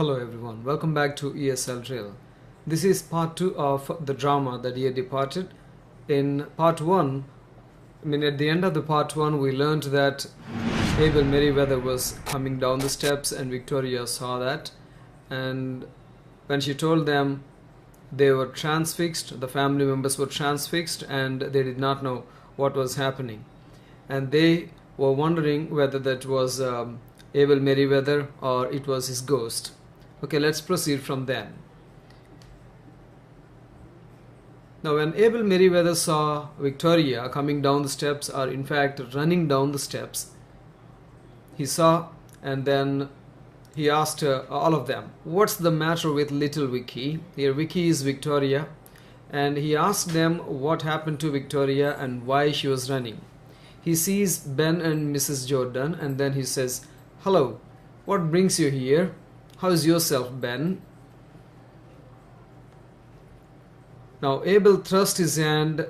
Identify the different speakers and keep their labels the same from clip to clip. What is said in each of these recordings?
Speaker 1: Hello everyone, welcome back to ESL Drill. This is part 2 of the drama The Dear Departed. In part 1, at the end of the part 1 we learned that Abel Merriweather was coming down the steps and Victoria saw that, and when she told them, they were transfixed, the family members were transfixed and they did not know what was happening, and they were wondering whether that was Abel Merriweather or it was his ghost. Okay, let's proceed from then. Now when Abel Merriweather saw Victoria coming down the steps, or in fact running down the steps, he saw, and then he asked all of them, what's the matter with little Vicky? Here Vicky is Victoria, and he asked them what happened to Victoria and why she was running. He sees Ben and Mrs. Jordan, and then he says, hello, what brings you here? How's yourself, Ben? Now Abel thrusts his hand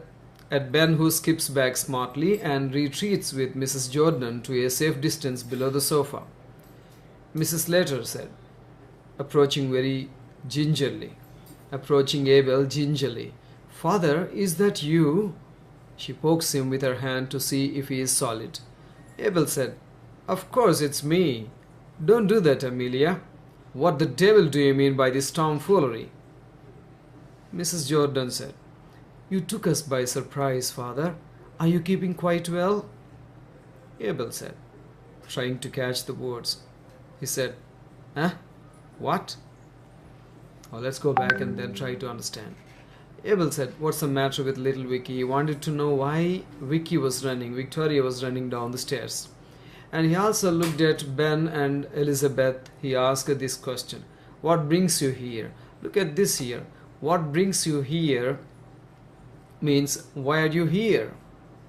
Speaker 1: at Ben, who skips back smartly and retreats with Mrs. Jordan to a safe distance below the sofa. Mrs. Slater said, approaching Abel gingerly. Father, is that you? She pokes him with her hand to see if he is solid. Abel said, of course it's me. Don't do that, Amelia. What the devil do you mean by this tomfoolery? Mrs. Jordan said, you took us by surprise, Father. Are you keeping quite well? Abel said, trying to catch the words. He said, what? Oh, let's go back and then try to understand. Abel said, what's the matter with little Vicky? He wanted to know why Victoria was running down the stairs. And he also looked at Ben and Elizabeth. He asked this question, what brings you here? Look at this here. What brings you here means, why are you here?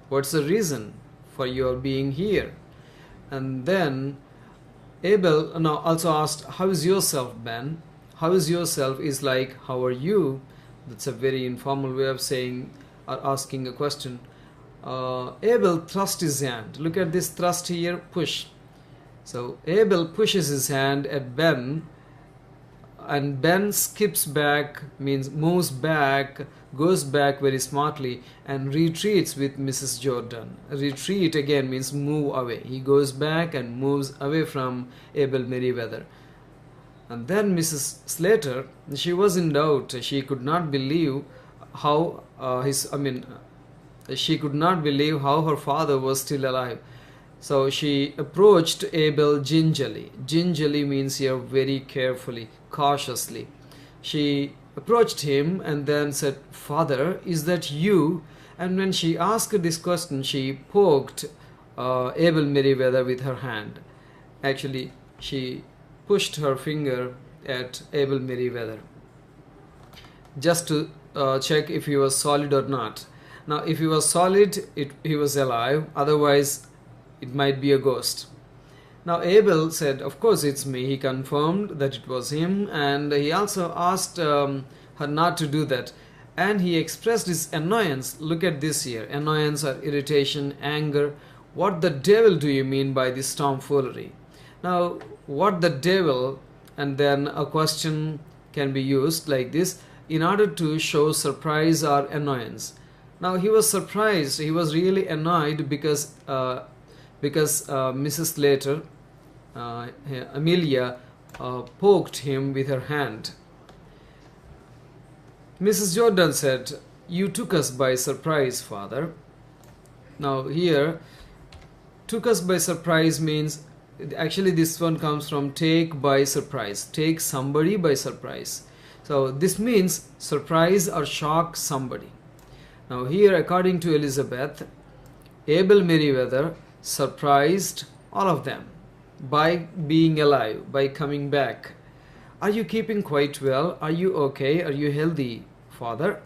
Speaker 1: What's the reason for your being here? And then Abel now also asked, how is yourself, Ben? How is yourself is like, how are you? That's a very informal way of saying or asking a question. Abel thrust his hand. Look at this thrust here, push. So Abel pushes his hand at Ben, and Ben skips back, means moves back, goes back very smartly and retreats with Mrs. Jordan. Retreat again means move away. He goes back and moves away from Abel Merriweather. And then Mrs. Slater, she was in doubt. She could not believe how she could not believe how her father was still alive. So she approached Abel gingerly. Gingerly means here very carefully, cautiously. She approached him and then said, Father, is that you? And when she asked this question, she poked Abel Merriweather with her hand. Actually, she pushed her finger at Abel Merriweather just to check if he was solid or not. Now, if he was solid, he was alive. Otherwise, it might be a ghost. Now, Abel said, of course it's me. He confirmed that it was him, and he also asked her not to do that. And he expressed his annoyance. Look at this here. Annoyance or irritation, anger. What the devil do you mean by this tomfoolery? Now, what the devil, and then a question can be used like this in order to show surprise or annoyance. Now he was surprised, he was really annoyed because Mrs. Slater, Amelia, poked him with her hand. Mrs. Jordan said, you took us by surprise, Father. Now here, took us by surprise means, actually this one comes from take by surprise, take somebody by surprise. So this means surprise or shock somebody. Now here, according to Elizabeth, Abel Merriweather surprised all of them by being alive, by coming back. Are you keeping quite well? Are you okay? Are you healthy, Father?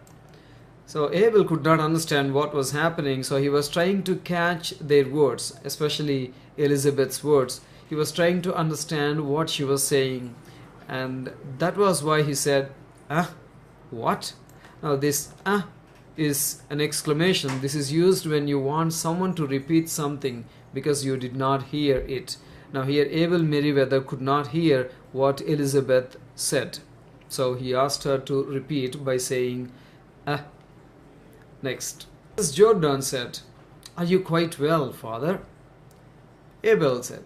Speaker 1: So Abel could not understand what was happening, so he was trying to catch their words, especially Elizabeth's words. He was trying to understand what she was saying, and that was why he said, what? Now this is an exclamation. This is used when you want someone to repeat something because you did not hear it. Now here Abel Merriweather could not hear what Elizabeth said. So he asked her to repeat by saying, ah. Next, Mrs. Jordan said, "Are you quite well, father?" Abel said,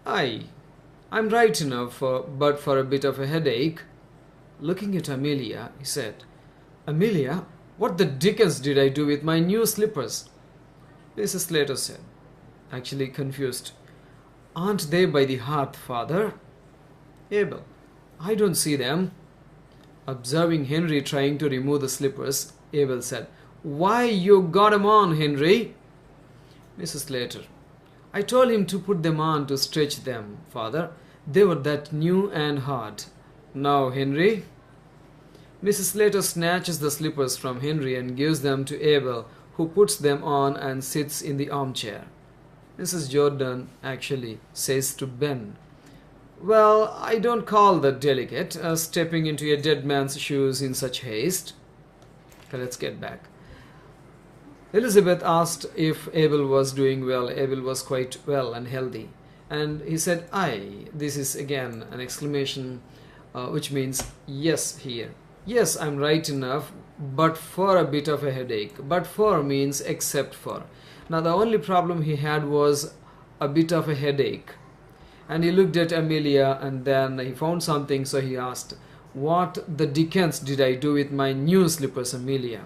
Speaker 1: I'm right enough, but for a bit of a headache." Looking at Amelia, he said, "Amelia, what the dickens did I do with my new slippers?" Mrs. Slater said, actually confused, "Aren't they by the hearth, father?" Abel, "I don't see them." Observing Henry trying to remove the slippers, Abel said, "Why, you got 'em on, Henry." Mrs. Slater, "I told him to put them on to stretch them, father. They were that new and hard. Now, Henry." Mrs. Slater snatches the slippers from Henry and gives them to Abel, who puts them on and sits in the armchair. Mrs. Jordan actually says to Ben, "Well, I don't call that delicate, stepping into a dead man's shoes in such haste." Okay, let's get back. Elizabeth asked if Abel was doing well. Abel was quite well and healthy. And he said, "Aye." This is again an exclamation which means yes here. Yes, I'm right enough, but for a bit of a headache. But for means except for. Now the only problem he had was a bit of a headache. And he looked at Amelia and then he found something, so he asked, "What the dickens did I do with my new slippers, Amelia?"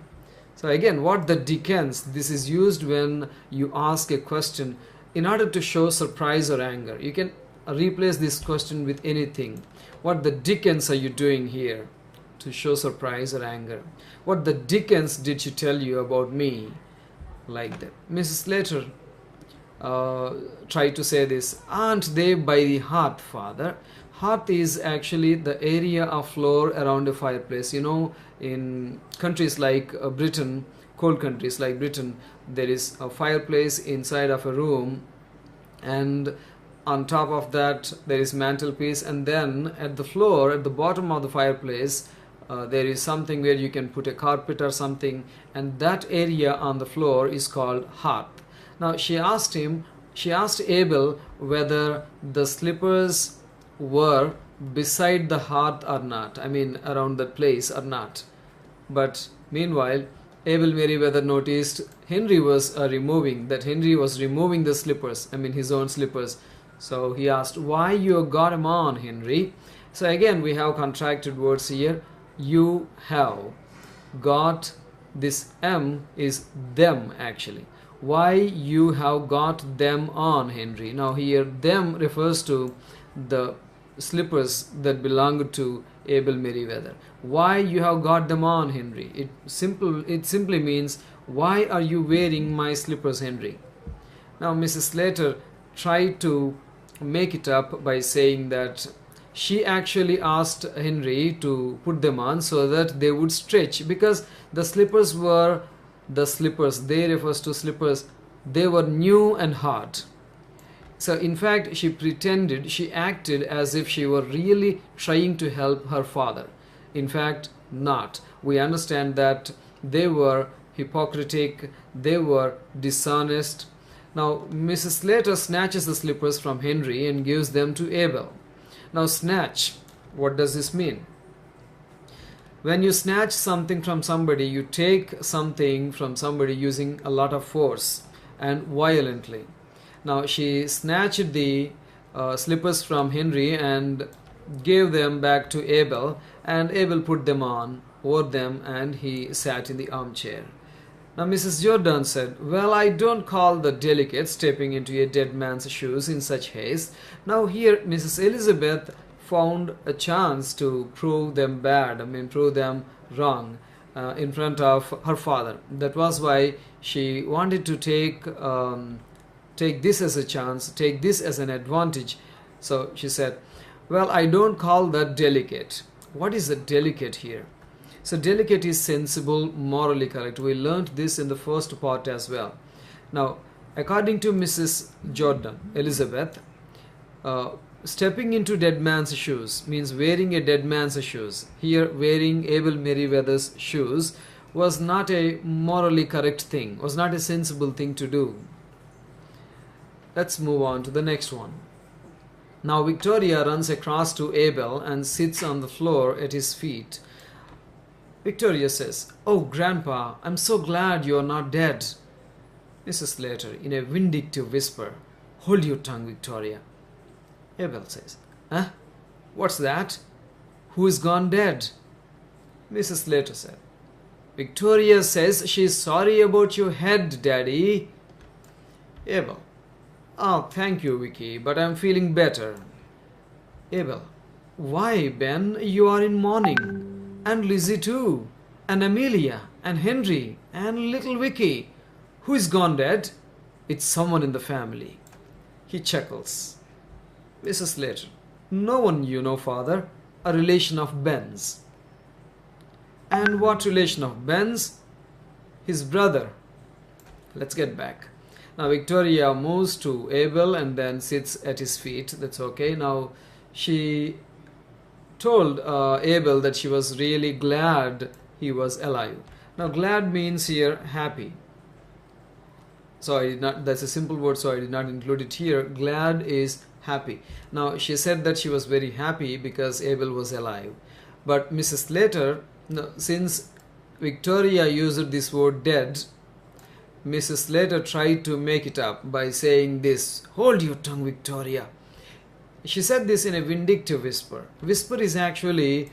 Speaker 1: So again, what the dickens, this is used when you ask a question in order to show surprise or anger. You can replace this question with anything. What the dickens are you doing here? To show surprise or anger. What the dickens did she tell you about me? Like that. Mrs. Slater tried to say this. "Aren't they by the hearth, father?" Hearth is actually the area of floor around a fireplace. You know, in countries like Britain, cold countries like Britain, there is a fireplace inside of a room, and on top of that there is mantelpiece, and then at the floor, at the bottom of the fireplace, there is something where you can put a carpet or something, and that area on the floor is called hearth. Now she asked Abel whether the slippers were beside the hearth or not. I mean, around that place or not. But meanwhile, Abel Merriweather noticed Henry was removing the slippers, I mean his own slippers. So he asked, "Why you got 'em on, Henry?" So again we have contracted words here. You have got, this M is them actually. Why you have got them on, Henry. Now here them refers to the slippers that belonged to Abel Merriweather. Why you have got them on, Henry. It simply means, why are you wearing my slippers, Henry? Now Mrs. Slater tried to make it up by saying that she actually asked Henry to put them on so that they would stretch, because the slippers were they refers to slippers, they were new and hard. So in fact she acted as if she were really trying to help her father. In fact, not. We understand that they were hypocritic, they were dishonest. Now Mrs. Slater snatches the slippers from Henry and gives them to Abel. Now snatch, what does this mean? When you snatch something from somebody, you take something from somebody using a lot of force and violently. Now she snatched the slippers from Henry and gave them back to Abel, and Abel put them on over them and he sat in the armchair. Now Mrs. Jordan said, "Well, I don't call the delicate stepping into a dead man's shoes in such haste." Now here Mrs. Elizabeth found a chance to prove them prove them wrong in front of her father. That was why she wanted to take this as a chance, take this as an advantage. So she said, "Well, I don't call that delicate." What is the delicate here? So delicate is sensible, morally correct. We learnt this in the first part as well. Now, according to Mrs. Jordan, Elizabeth, stepping into dead man's shoes means wearing a dead man's shoes. Here, wearing Abel Merriweather's shoes was not a morally correct thing, was not a sensible thing to do. Let's move on to the next one. Now Victoria runs across to Abel and sits on the floor at his feet. Victoria says, "Oh, Grandpa, I'm so glad you're not dead." Mrs. Slater, in a vindictive whisper, "Hold your tongue, Victoria." Abel says, "Huh? What's that? Who is gone dead?" Mrs. Slater said, "Victoria says she's sorry about your head, Daddy." Abel, "Oh, thank you, Vicky, but I'm feeling better." Abel, "Why, Ben, you are in mourning. And Lizzie too. And Amelia. And Henry. And little Vicky. Who is gone dead?" "It's someone in the family." He chuckles. Mrs. Slater, "No one you know, Father. A relation of Ben's." "And what relation of Ben's?" "His brother." Let's get back. Now Victoria moves to Abel and then sits at his feet. That's okay. Now she told Abel that she was really glad he was alive. Now glad means here happy. So I did not, that's a simple word, so I did not include it here. Glad is happy. Now she said that she was very happy because Abel was alive. But Mrs. Slater, since Victoria used this word dead, Mrs. Slater tried to make it up by saying this, "Hold your tongue, Victoria." She said this in a vindictive whisper. Whisper is actually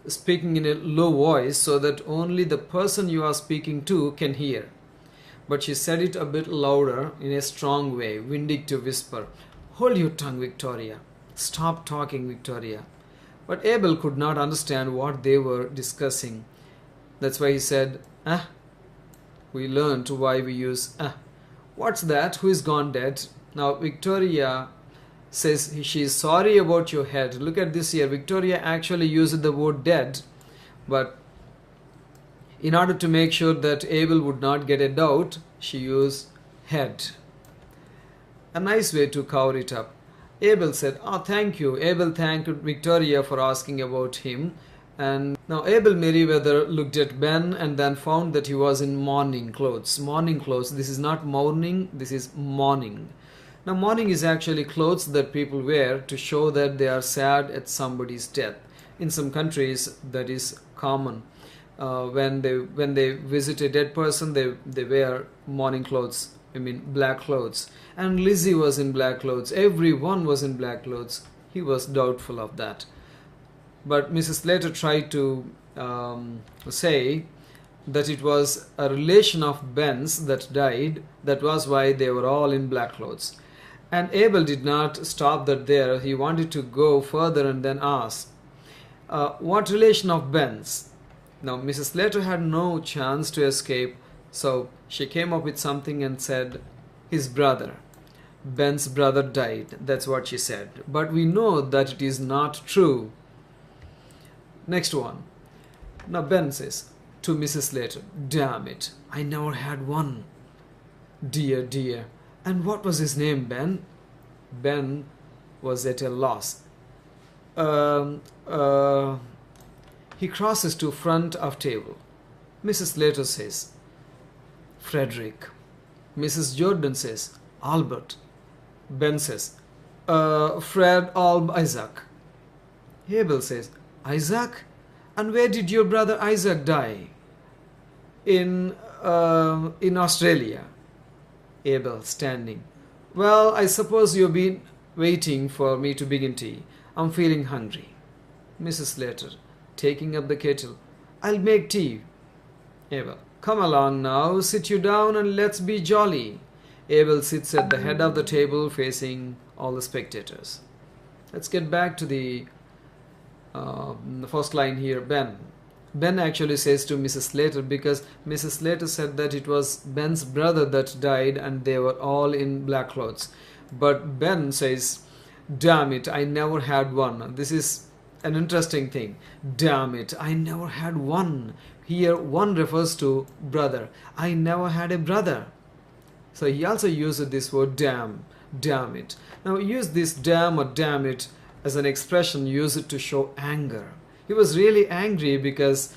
Speaker 1: speaking in a low voice so that only the person you are speaking to can hear. But she said it a bit louder in a strong way, vindictive whisper. "Hold your tongue, Victoria. Stop talking, Victoria." But Abel could not understand what they were discussing. That's why he said, "Ah." We learned why we use "ah." "What's that? Who is gone dead?" Now Victoria says she is sorry about your head. Look at this here. Victoria actually used the word dead, but in order to make sure that Abel would not get a doubt, she used head. A nice way to cover it up. Abel said, "Oh, thank you." Abel thanked Victoria for asking about him. And now Abel Merriweather looked at Ben and then found that he was in mourning clothes. Mourning clothes. This is not mourning, this is mourning. Now mourning is actually clothes that people wear to show that they are sad at somebody's death. In some countries that is common. When they visit a dead person, they wear mourning clothes. I mean black clothes. And Lizzie was in black clothes. Everyone was in black clothes. He was doubtful of that. But Mrs. Slater tried to say that it was a relation of Ben's that died. That was why they were all in black clothes. And Abel did not stop that there. He wanted to go further and then ask, "What relation of Ben's?" Now Mrs. Slater had no chance to escape, so she came up with something and said, "His brother. Ben's brother died." That's what she said. But we know that it is not true. Next one. Now Ben says to Mrs. Slater, "Damn it, I never had one." "Dear, dear. And what was his name, Ben?" Ben was at a loss. He crosses to front of table. Mrs. Slater says, "Frederick." Mrs. Jordan says, "Albert." Ben says, "Fred Alb Isaac." Abel says, "Isaac? And where did your brother Isaac die?" In Australia." Abel, standing. "Well, I suppose you've been waiting for me to begin tea. I'm feeling hungry." Mrs. Slater, taking up the kettle, "I'll make tea." Abel, "Come along now, sit you down and let's be jolly." Abel sits at the head of the table facing all the spectators. Let's get back to the first line here, Ben. Ben actually says to Mrs. Slater because Mrs. Slater said that it was Ben's brother that died and they were all in black clothes. But Ben says, "Damn it, I never had one." This is an interesting thing. Damn it, I never had one. Here one refers to brother. I never had a brother. So he also used this word damn it. Now use this damn or damn it as an expression, use it to show anger. He was really angry because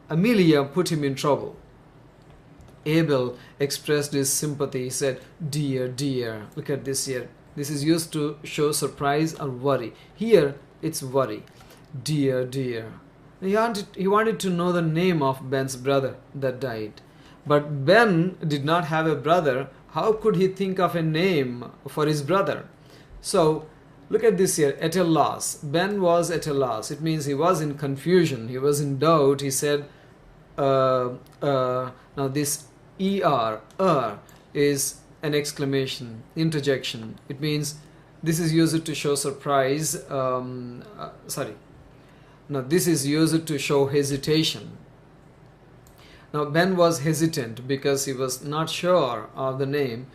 Speaker 1: Amelia put him in trouble. Abel expressed his sympathy. He said, "Dear, dear." Look at this here. This is used to show surprise or worry. Here it's worry. Dear, dear. He wanted to know the name of Ben's brother that died. But Ben did not have a brother. How could he think of a name for his brother? So look at this here, at a loss. Ben was at a loss. It means he was in confusion. He was in doubt. He said, now this is an exclamation, interjection. It means this is used to show surprise. This is used to show hesitation. Now Ben was hesitant because he was not sure of the name.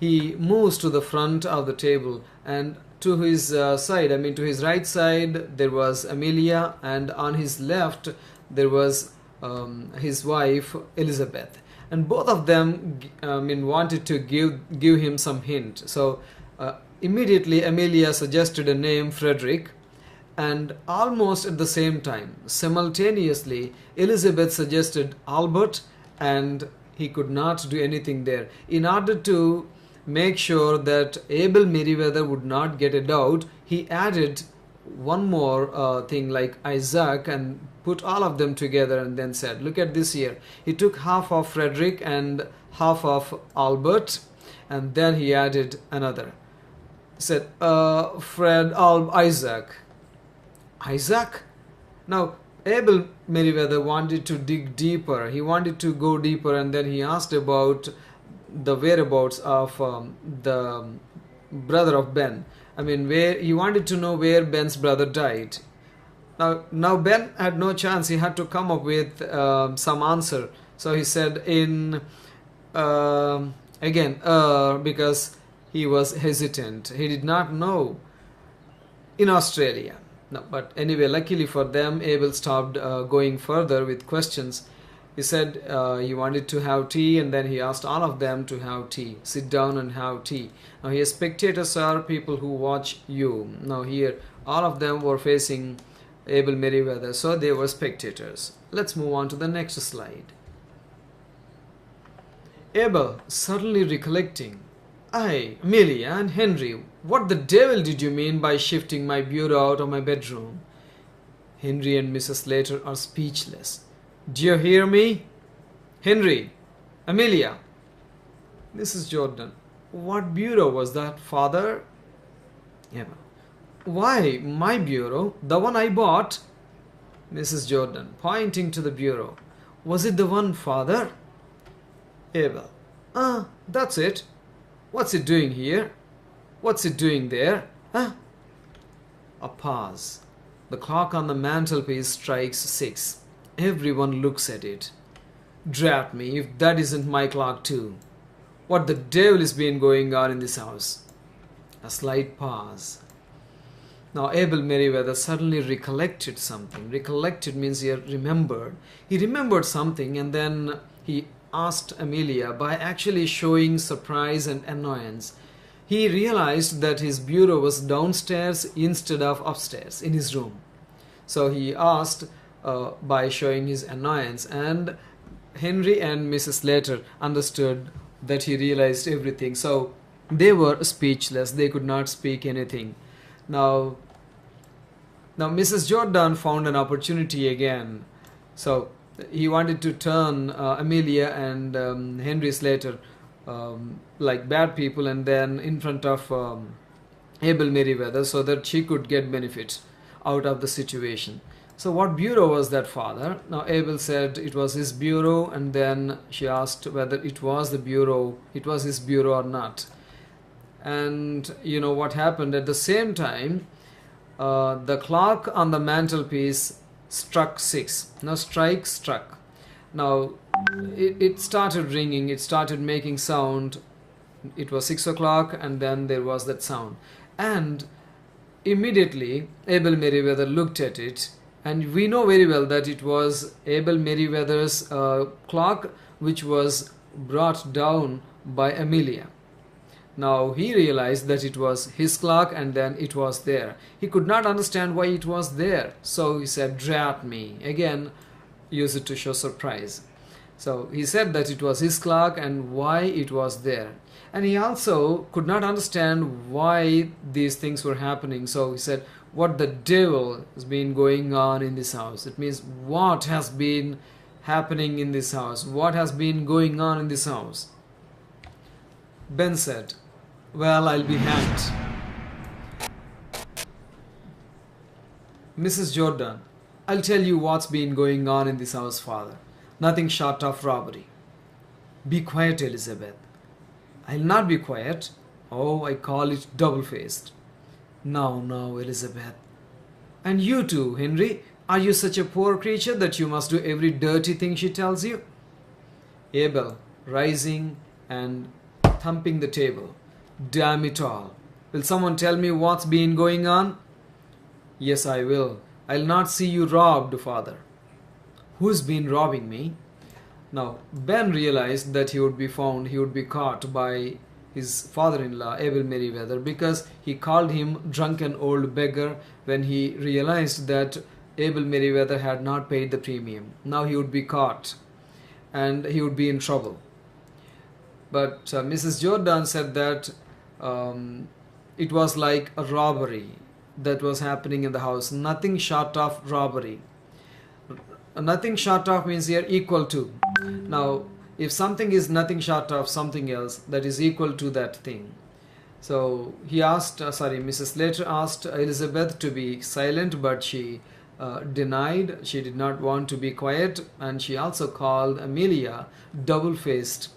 Speaker 1: He moves to the front of the table, and to his to his right side there was Amelia, and on his left there was his wife Elizabeth, and both of them wanted to give him some hint. So immediately Amelia suggested a name, Frederick, and almost at the same time, simultaneously, Elizabeth suggested Albert, and he could not do anything there. In order to make sure that Abel Merriweather would not get a doubt, he added one more thing like Isaac and put all of them together and then said, look at this here. He took half of Frederick and half of Albert, and then he added another. He said, Isaac. Isaac? Now, Abel Merriweather wanted to dig deeper. He wanted to go deeper, and then he asked about the whereabouts of the brother of Ben. Where he wanted to know where Ben's brother died. Now Ben had no chance. He had to come up with some answer. So he said because he was hesitant. He did not know. In Australia. No, but anyway, luckily for them, Abel stopped going further with questions. He said he wanted to have tea, and then he asked all of them to have tea. Sit down and have tea. Now here, spectators are people who watch you. Now here, all of them were facing Abel Merriweather, so they were spectators. Let's move on to the next slide. Abel, suddenly recollecting, Amelia and Henry, what the devil did you mean by shifting my bureau out of my bedroom? Henry and Mrs. Slater are speechless. Do you hear me? Henry, Amelia. Mrs. Jordan, what bureau was that, father? Abel, why, my bureau, the one I bought. Mrs. Jordan, pointing to the bureau. Was it the one, father? Abel, that's it. What's it doing here? What's it doing there? A pause. The clock on the mantelpiece strikes 6. Everyone looks at it. Drat me if that isn't my clock too. What the devil has been going on in this house? A slight pause. Now Abel Merriweather suddenly recollected something. Recollected means he remembered. He remembered something, and then he asked Amelia by actually showing surprise and annoyance. He realized that his bureau was downstairs instead of upstairs in his room. So he asked by showing his annoyance, and Henry and Mrs. Slater understood that he realized everything. So they were speechless. They could not speak anything. Now Mrs. Jordan found an opportunity again. So he wanted to turn Amelia and Henry Slater like bad people, and then in front of Abel Merriweather, so that she could get benefit out of the situation. So what bureau was that, father? Now Abel said it was his bureau, and then she asked whether it was his bureau or not. And you know what happened? At the same time, the clock on the mantelpiece struck 6. Now struck. Now it started ringing, it started making sound. It was 6 o'clock, and then there was that sound. And immediately Abel Merriweather looked at it, and we know very well that it was Abel Merriweather's clock, which was brought down by Amelia. Now he realized that it was his clock, and then it was there. He could not understand why it was there. So he said, drat me. Again, use it to show surprise. So he said that it was his clock and why it was there. And he also could not understand why these things were happening. So he said, what the devil has been going on in this house? It means what has been happening in this house? What has been going on in this house? Ben said, well, I'll be hanged. Mrs. Jordan, I'll tell you what's been going on in this house, father. Nothing short of robbery. Be quiet, Elizabeth. I'll not be quiet. Oh, I call it double-faced. Now, Elizabeth. And you too, Henry. Are you such a poor creature that you must do every dirty thing she tells you? Abel, rising and thumping the table. Damn it all. Will someone tell me what's been going on? Yes, I will. I'll not see you robbed, father. Who's been robbing me? Now, Ben realized that he would be caught by his father-in-law, Abel Merriweather, because he called him drunken old beggar when he realized that Abel Merriweather had not paid the premium. Now he would be caught and he would be in trouble. But Mrs. Jordan said that it was like a robbery that was happening in the house. Nothing short of robbery. Nothing short of means here equal to. Now, if something is nothing short of something else, that is equal to that thing. So he asked, Mrs. Slater asked Elizabeth to be silent, but she denied. She did not want to be quiet, and she also called Amelia double-faced.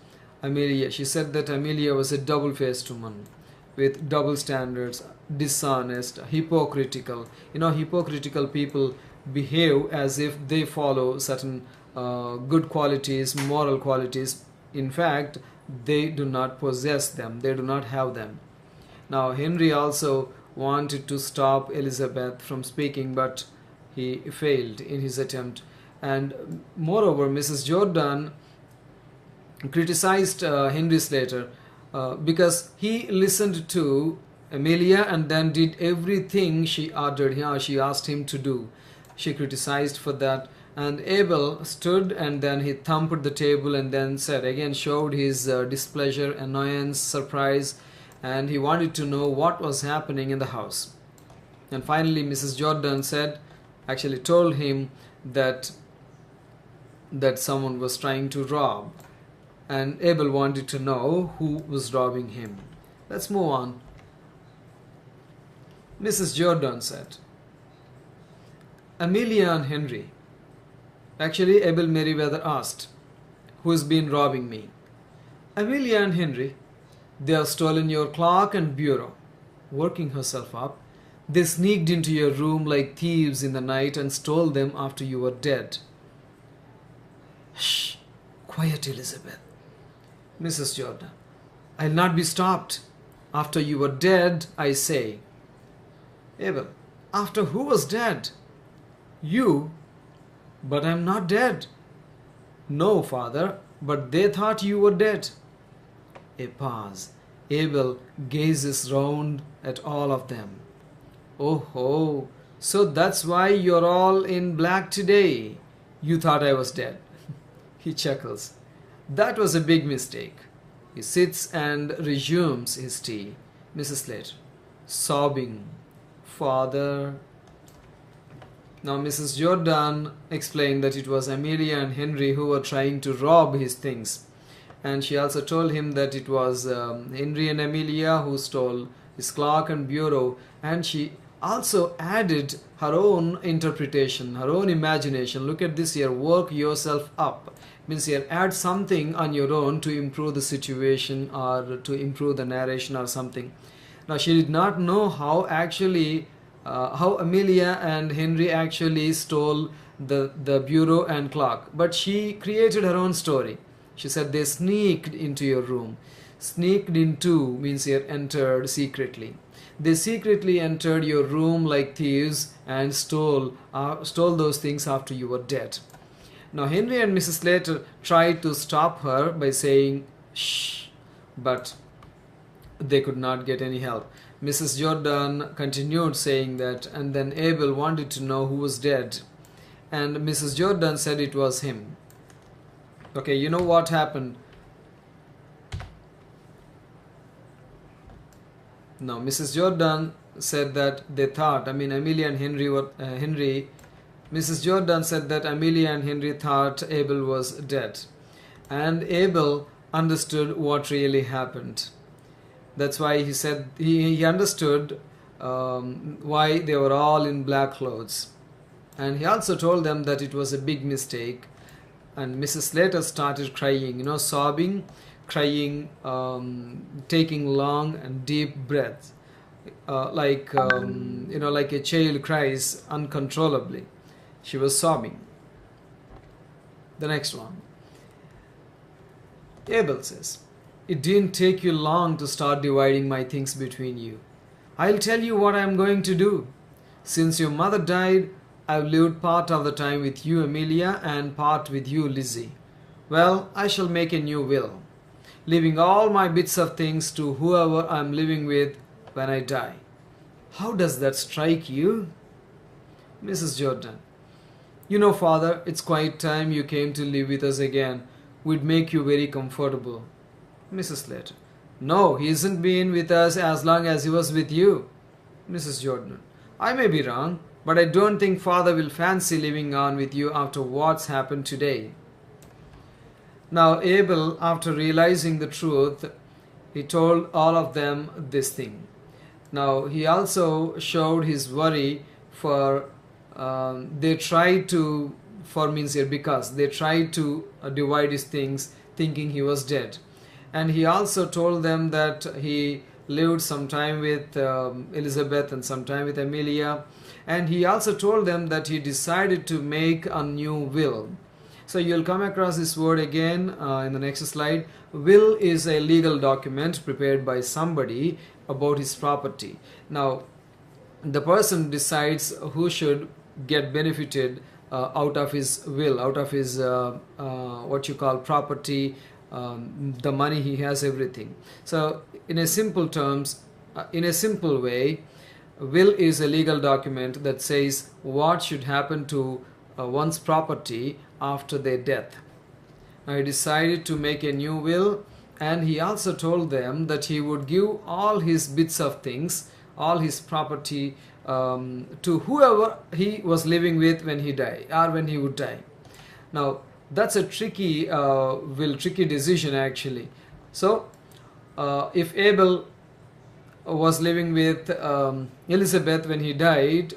Speaker 1: She said that Amelia was a double-faced woman with double standards, dishonest, hypocritical. Hypocritical people behave as if they follow certain good qualities, moral qualities. In fact, they do not possess them. They do not have them. Now, Henry also wanted to stop Elizabeth from speaking, but he failed in his attempt. And moreover, Mrs. Jordan criticized Henry Slater because he listened to Amelia and then did everything she ordered. She asked him to do. She criticized for that. And Abel stood and then he thumped the table and then showed his displeasure, annoyance, surprise, and he wanted to know what was happening in the house. And finally Mrs. Jordan told him that someone was trying to rob, and Abel wanted to know who was robbing him. Let's move on. Mrs. Jordan said, Amelia and Henry. Abel Merriweather asked, who's been robbing me? Amelia and Henry. They have stolen your clock and bureau. Working herself up, they sneaked into your room like thieves in the night and stole them after you were dead. Shh! Quiet, Elizabeth. Mrs. Jordan. I'll not be stopped. After you were dead, I say. Abel. After who was dead? You. But I'm not dead. No, father, but they thought you were dead. A pause. Abel gazes round at all of them. Oh, so that's why you're all in black today. You thought I was dead. He chuckles. That was a big mistake. He sits and resumes his tea. Mrs. Slater, sobbing. Father. Now Mrs. Jordan explained that it was Amelia and Henry who were trying to rob his things. And she also told him that it was Henry and Amelia who stole his clock and bureau. And she also added her own interpretation, her own imagination. Look at this here, work yourself up. Means here, add something on your own to improve the situation or to improve the narration or something. Now she did not know how Amelia and Henry actually stole the bureau and clock. But she created her own story. She said they sneaked into your room. Sneaked into means here entered secretly. They secretly entered your room like thieves and stole those things after you were dead. Now Henry and Mrs. Slater tried to stop her by saying shh, but they could not get any help. Mrs. Jordan continued saying that, and then Abel wanted to know who was dead, and Mrs. Jordan said it was him. Okay, you know what happened? Now, Mrs. Jordan said that they thought, I mean, Amelia and Henry were, Mrs. Jordan said that Amelia and Henry thought Abel was dead. And Abel understood what really happened. That's why he said he understood why they were all in black clothes. And he also told them that it was a big mistake. And Mrs. Slater started crying, sobbing, crying, taking long and deep breaths, like a child cries uncontrollably. She was sobbing. The next one. Abel says, "It didn't take you long to start dividing my things between you. I'll tell you what I'm going to do. Since your mother died, I've lived part of the time with you, Amelia, and part with you, Lizzie. Well, I shall make a new will, leaving all my bits of things to whoever I'm living with when I die. How does that strike you?" Mrs. Jordan: Father, it's quite time you came to live with us again. We'd make you very comfortable. Mrs. Slater: No, he hasn't been with us as long as he was with you. Mrs. Jordan: I may be wrong, but I don't think Father will fancy living on with you after what's happened today. Now Abel, after realizing the truth, he told all of them this thing. Now he also showed his worry for they tried to, for means here because they tried to divide his things thinking he was dead. And he also told them that he lived some time with Elizabeth and some time with Amelia. And he also told them that he decided to make a new will. So you'll come across this word again in the next slide. Will is a legal document prepared by somebody about his property. Now, the person decides who should get benefited out of his will, out of his what you call property, the money he has, everything. So in a simple terms, in a simple way, will is a legal document that says what should happen to one's property after their death. Now he decided to make a new will, and he also told them that he would give all his bits of things, all his property, to whoever he was living with when he died or when he would die. Now that's a tricky tricky decision actually. So if Abel was living with Elizabeth when he died,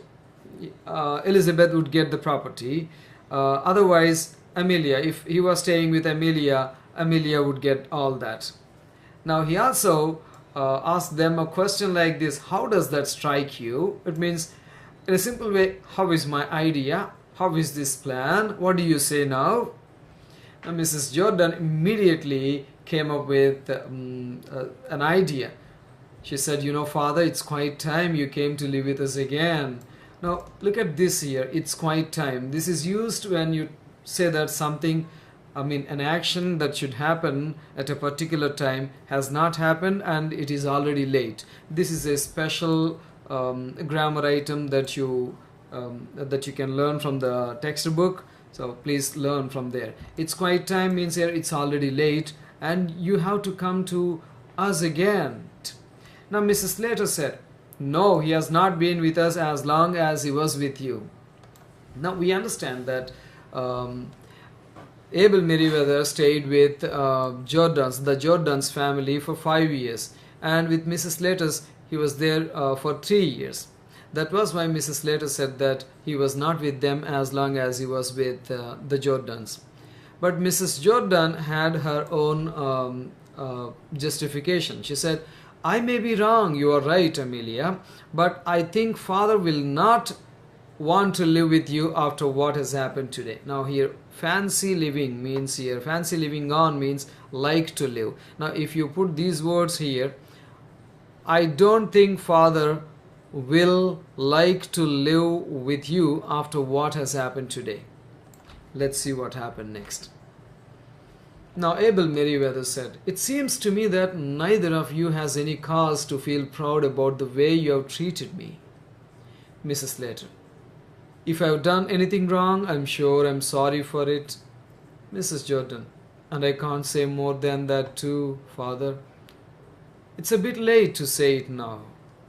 Speaker 1: Elizabeth would get the property. Otherwise, Amelia, if he was staying with Amelia, Amelia would get all that. Now he also asked them a question like this: how does that strike you? It means, in a simple way, how is my idea? How is this plan? What do you say now? And Mrs. Jordan immediately came up with an idea. She said, Father, it's quite time you came to live with us again. Now look at this here, it's quite time. This is used when you say that something, an action that should happen at a particular time has not happened and it is already late. This is a special grammar item that you can learn from the textbook. So please learn from there. It's quite time means here it's already late and you have to come to us again. Now Mrs. Slater said, no, he has not been with us as long as he was with you. Now we understand that Abel Meriwether stayed with the Jordans family for 5 years, and with Mrs. Slater's he was there for 3 years. That was why Mrs. Slater said that he was not with them as long as he was with the Jordans. But Mrs. Jordan had her own justification. She said, I may be wrong, you are right, Amelia, but I think Father will not want to live with you after what has happened today. Now here, fancy living on means like to live. Now if you put these words here, I don't think Father will like to live with you after what has happened today. Let's see what happened next. Now Abel Meriwether said, it seems to me that neither of you has any cause to feel proud about the way you have treated me. Mrs. Slater, if I have done anything wrong, I'm sure I'm sorry for it. Mrs. Jordan, And I can't say more than that too, Father. It's a bit late to say it now.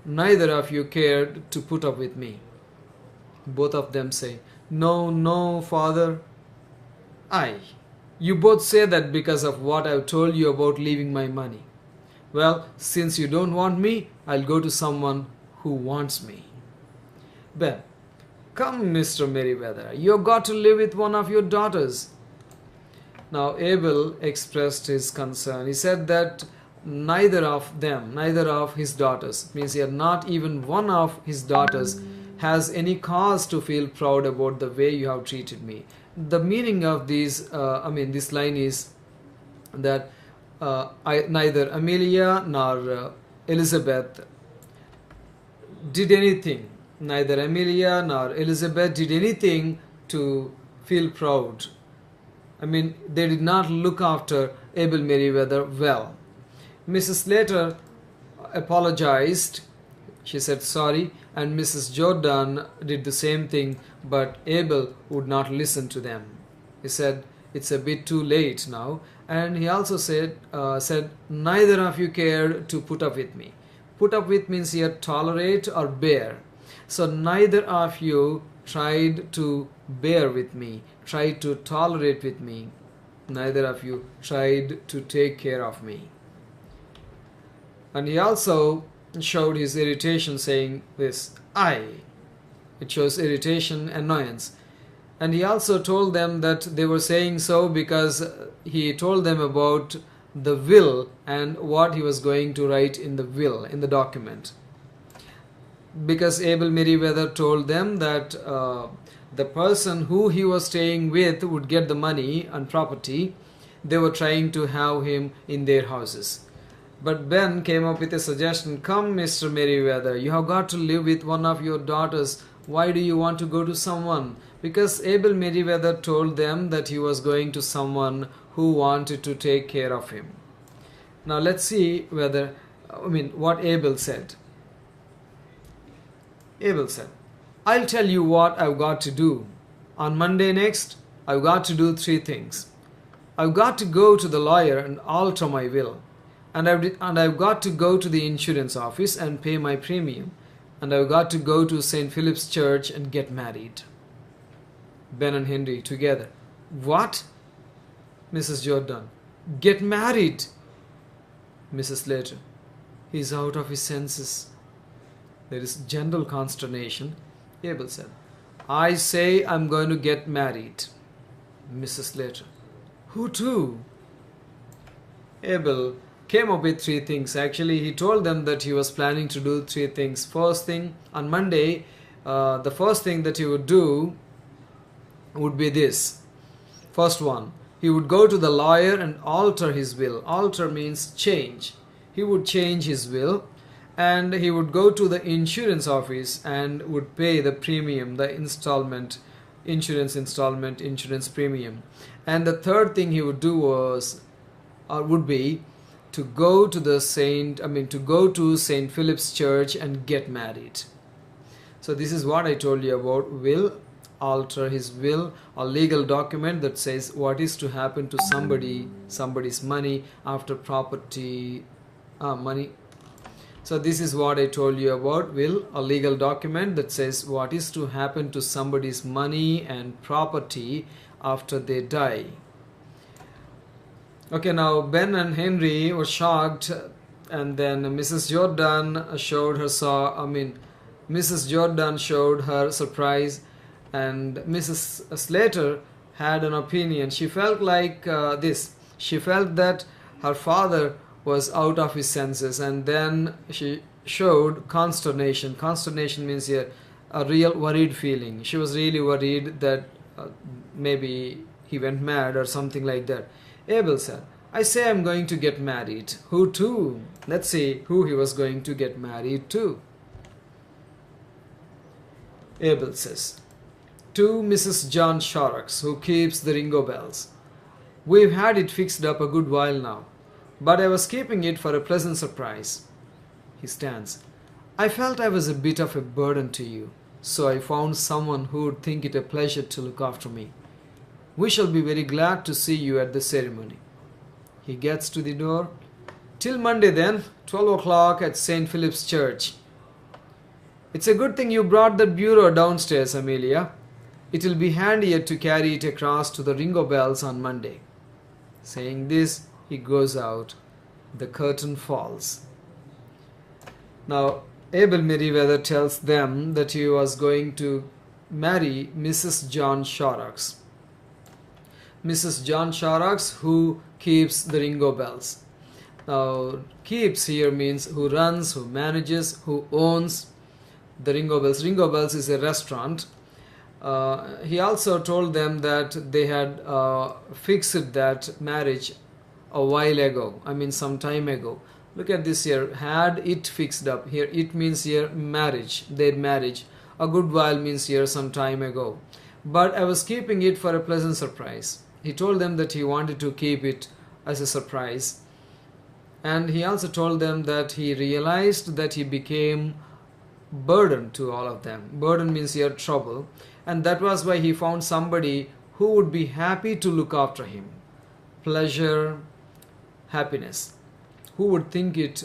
Speaker 1: Neither of you cared to put up with me. Both of them say, "No, no, Father." "Aye, you both say that because of what I've told you about leaving my money. Well, since you don't want me, I'll go to someone who wants me." Ben, "Come, Mr. Merriweather, you've got to live with one of your daughters." Now Abel expressed his concern. He said that neither of his daughters, means here not even one of his daughters, has any cause to feel proud about the way you have treated me. The meaning of this line is that neither Amelia nor Elizabeth did anything. Neither Amelia nor Elizabeth did anything to feel proud. They did not look after Abel Merriweather well. Mrs. Slater apologized. She said sorry, and Mrs. Jordan did the same thing, but Abel would not listen to them. He said, "It's a bit too late now." And he also said, "Neither of you cared to put up with me." Put up with means here tolerate or bear. So neither of you tried to bear with me, tried to tolerate with me. Neither of you tried to take care of me. And he also showed his irritation saying this, "I." It shows irritation, annoyance. And he also told them that they were saying so because he told them about the will and what he was going to write in the will, in the document. Because Abel Merriweather told them that the person who he was staying with would get the money and property, they were trying to have him in their houses. But Ben came up with a suggestion, "Come, Mr. Merriweather, you have got to live with one of your daughters. Why do you want to go to someone?" Because Abel Merriweather told them that he was going to someone who wanted to take care of him. Now let's see what Abel said. Abel said, "I'll tell you what I've got to do. On Monday next, I've got to do 3 things. I've got to go to the lawyer and alter my will. And I've got to go to the insurance office and pay my premium. And I've got to go to St. Philip's Church and get married." Ben and Henry together. "What?" Mrs. Jordan. "Get married." Mrs. Slater. "He's out of his senses." There is general consternation. Abel said, "I say I'm going to get married." Mrs. Slater. "Who to?" Abel came up with 3 things. Actually, he told them that he was planning to do 3 things. First thing, on Monday, the first thing that he would do would be this. First one, he would go to the lawyer and alter his will. Alter means change. He would change his will, and he would go to the insurance office and would pay the premium, the insurance premium. And the third thing he would do would be to go to St. Philip's Church and get married. So this is what I told you about will. Alter his will, a legal document that says what is to happen to somebody's money after money. So this is what I told you about will, a legal document that says what is to happen to somebody's money and property after they die. Okay, now Ben and Henry were shocked, and then Mrs. Jordan showed her surprise, and Mrs. Slater had an opinion. She felt like this. She felt that her father was out of his senses, and then she showed consternation. Consternation means here a real worried feeling. She was really worried that maybe he went mad or something like that. Abel said, "I say I'm going to get married." Who to? Let's see who he was going to get married to. Abel says, "To Mrs. John Shorrocks, who keeps the Ringo Bells. We've had it fixed up a good while now, but I was keeping it for a pleasant surprise." He stands. "I felt I was a bit of a burden to you, so I found someone who would think it a pleasure to look after me. We shall be very glad to see you at the ceremony. He gets to the door. Till Monday then, 12 o'clock at St. Philip's Church. It's a good thing you brought that bureau downstairs, Amelia. It'll be handier to carry it across to the Ringo Bells on Monday. Saying this, he goes out. The curtain falls. Now, Abel Merriweather tells them that he was going to marry Mrs. John Shorrocks. Mrs. John Shorrocks, who keeps the Ringo Bells. Now, keeps here means who runs, who manages, who owns the Ringo Bells. Ringo Bells is a restaurant. He also told them that they had fixed that marriage a while ago. I mean, some time ago. Look at this here. Had it fixed up. Here, it means here marriage. Their marriage. A good while means here some time ago. But I was keeping it for a pleasant surprise. He told them that he wanted to keep it as a surprise. And he also told them that he realized that he became burden to all of them. Burden means here trouble. And that was why he found somebody who would be happy to look after him. Pleasure, happiness. Who would think it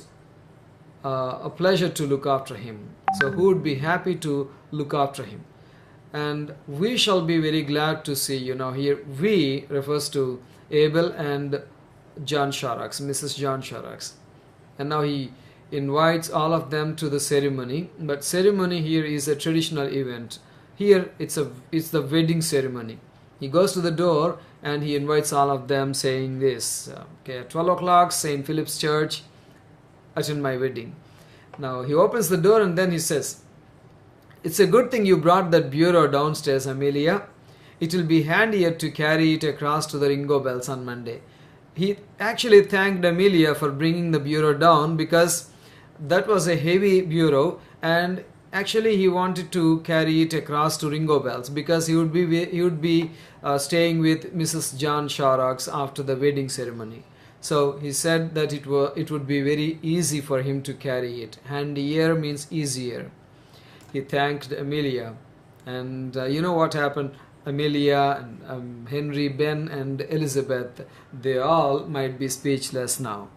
Speaker 1: a pleasure to look after him. So who would be happy to look after him. And we shall be very glad to see, here we refers to Abel and John Shorrocks, Mrs. John Shorrocks. And now he invites all of them to the ceremony. But ceremony here is a traditional event. Here it's the wedding ceremony. He goes to the door and he invites all of them saying this. Okay, at 12 o'clock, St. Philip's Church, attend my wedding. Now he opens the door and then he says, it's a good thing you brought that bureau downstairs, Amelia. It will be handier to carry it across to the Ringo Bells on Monday. He actually thanked Amelia for bringing the bureau down because that was a heavy bureau, and actually he wanted to carry it across to Ringo Bells because he would be staying with Mrs. John Shorrocks after the wedding ceremony. So he said that it would be very easy for him to carry it. Handier means easier. He thanked Amelia, and you know what happened? Amelia and Henry, Ben and Elizabeth, they all might be speechless now.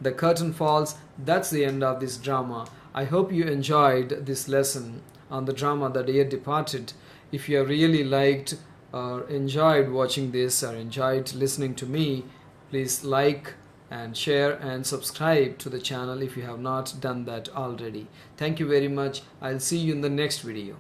Speaker 1: The curtain falls. That's the end of this drama. I hope you enjoyed this lesson on the drama The Dear Departed. If you have really liked or enjoyed watching this or enjoyed listening to me, please like and share and subscribe to the channel if you have not done that already. Thank you very much. I'll see you in the next video.